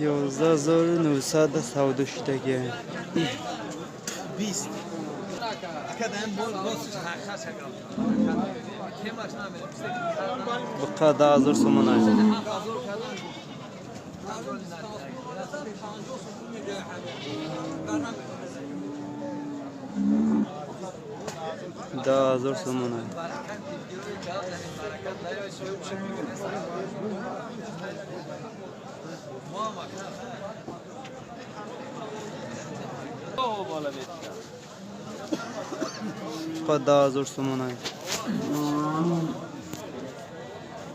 $11,900 20 bu kadar hazır somon ay. Daha hazır somon ay. Bu kadar hazır somon ay.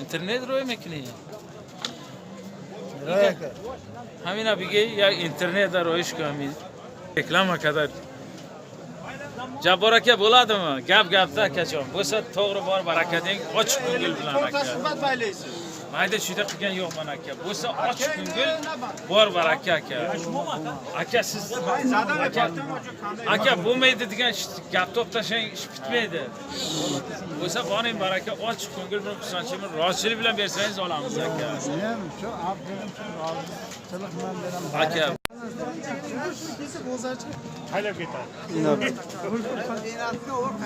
Internet रोए में कि नहीं हमीं ना बिगे या इंटरनेट दा रोइश का हमीं reklam kadar Jabora ke bola da mı? Gap ta keçom. Bu saat to'g'ri bor barakating och ko'ngil bilan aka. Mayda shuyda qilgan yo'q mana aka. Bu saat och ko'ngil bor baraka aka. Aka siz aka bo'lmaydi degan gap to'xtashang ish bitmaydi. Bu saat boring baraka och ko'ngil bilan xursandchilik bilan rozichilik bilan bersangiz olamiz aka. Aka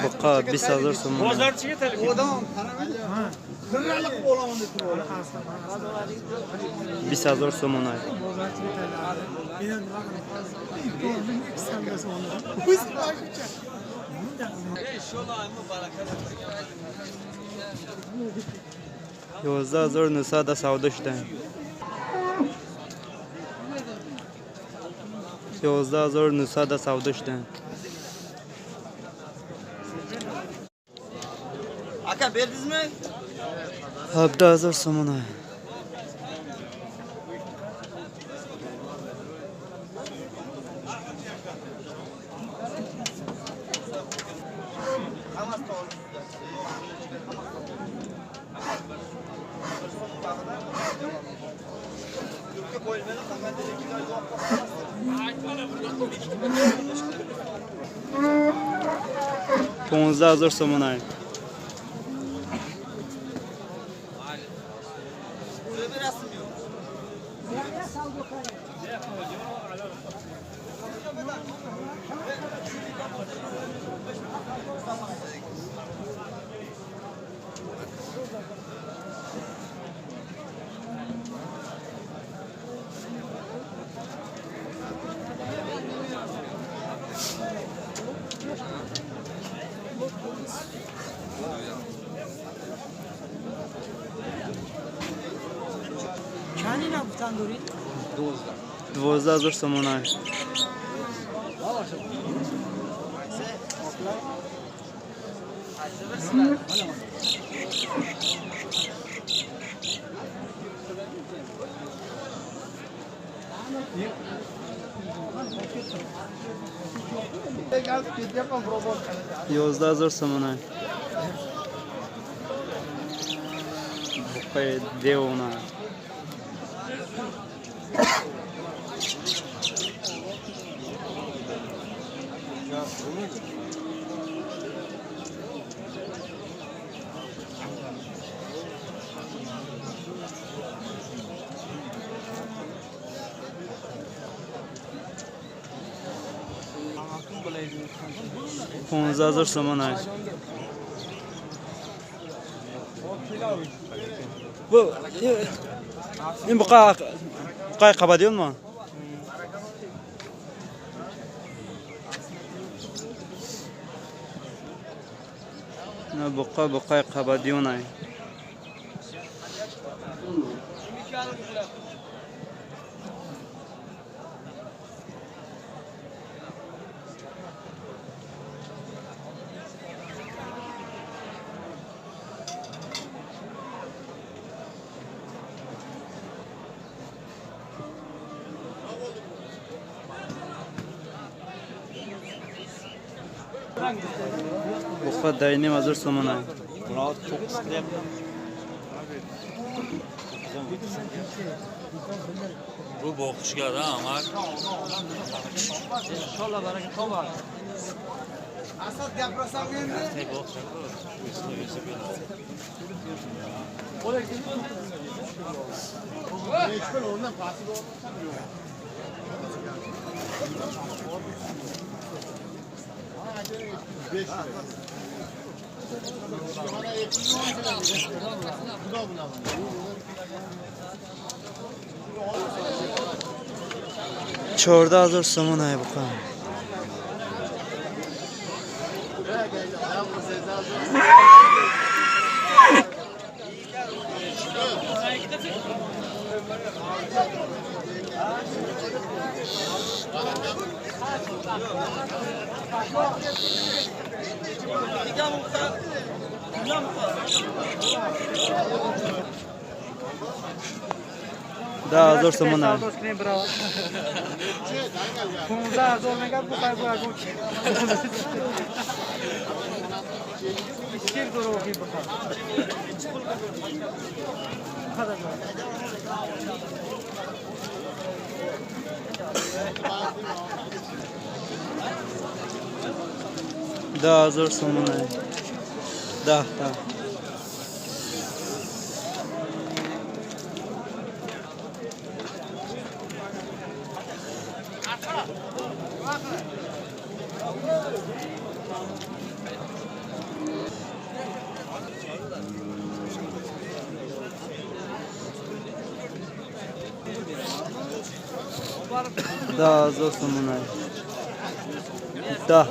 Buqa 20,000 so'm. Bozorchiga telefon. Odam qirraliq bo'laman deb turibdi. 20,000 so'm ay. $11,900 savdo ishdan. $11,900 savdo ishdan. Aka berdingizmi? 17,000 so'm ay. $15,000 so'm ay. Çani ne bu tanduri? 12,000 so'm ay. $11,000 so'm ay. Buqa devona. $15,000 so'm ay. Bu men buqa qabadiyonmi? Na buqa qabadiyon ay. Buqa dayni mazur so'm ay. Murat çok istedim. Bu boğuşgar ha Amar. İnşallah bereket tovar. Asad gapirasam endi. چهارده هزار سومن های بقا. ده هزار سومن های. 15,000 میگم بخوای برو گوش. چیز درو کی بخواد. ده هزار سومن های. ده. ده هزار سومن های. ده.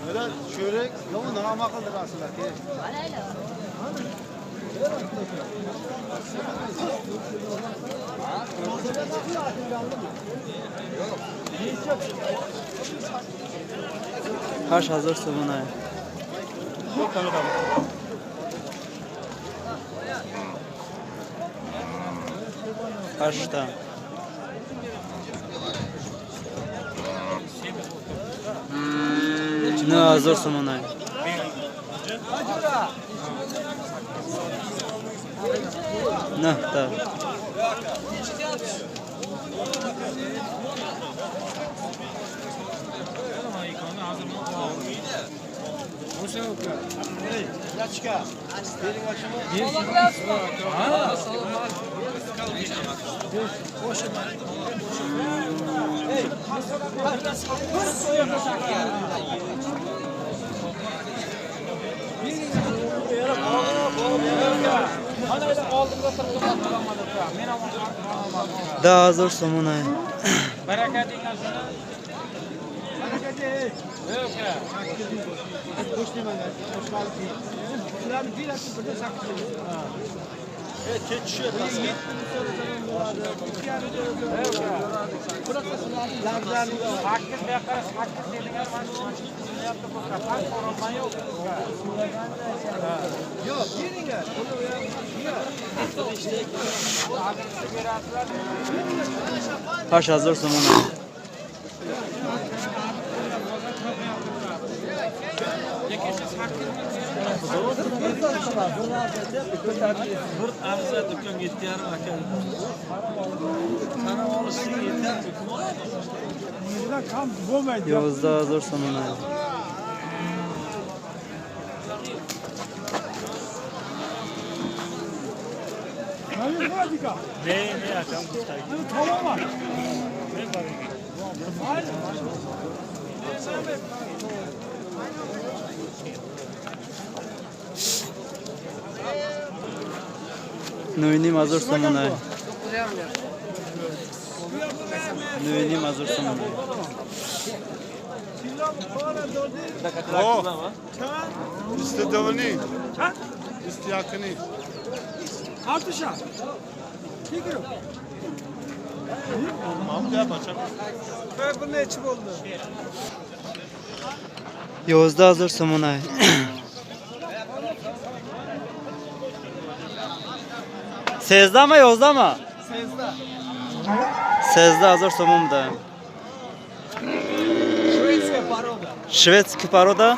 Öyle çörek, yaman nama kıldık aslında ki. هشت هزار سومن های. 8 9 هزار سومن های. 9 ده هزار سومن های. هشت هزار سومن های. Bir arza dükkan yeter akal. Sana olsun yeter. 11 هزار سومن های. Ne akam kustay. نوینیم هزار سومن های. 9 هزار سومن های. İstedevani. İstiyakını. Artışa. Fikrim. Mahmut ya başak. Bu ne içi oldu? 11 هزار سومن های. 13 mi 11 mi? 13 هزار سومن ده. Шведская порода.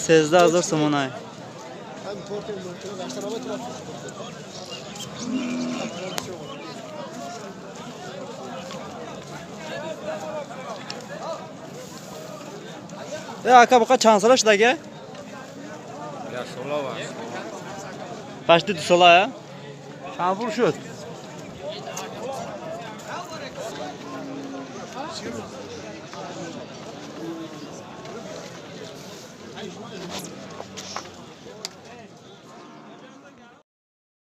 13,000 somon ay. aka buqa chand so'la shularga? Ya so'lava. Почти 2 so'la ya. Chand pul shu.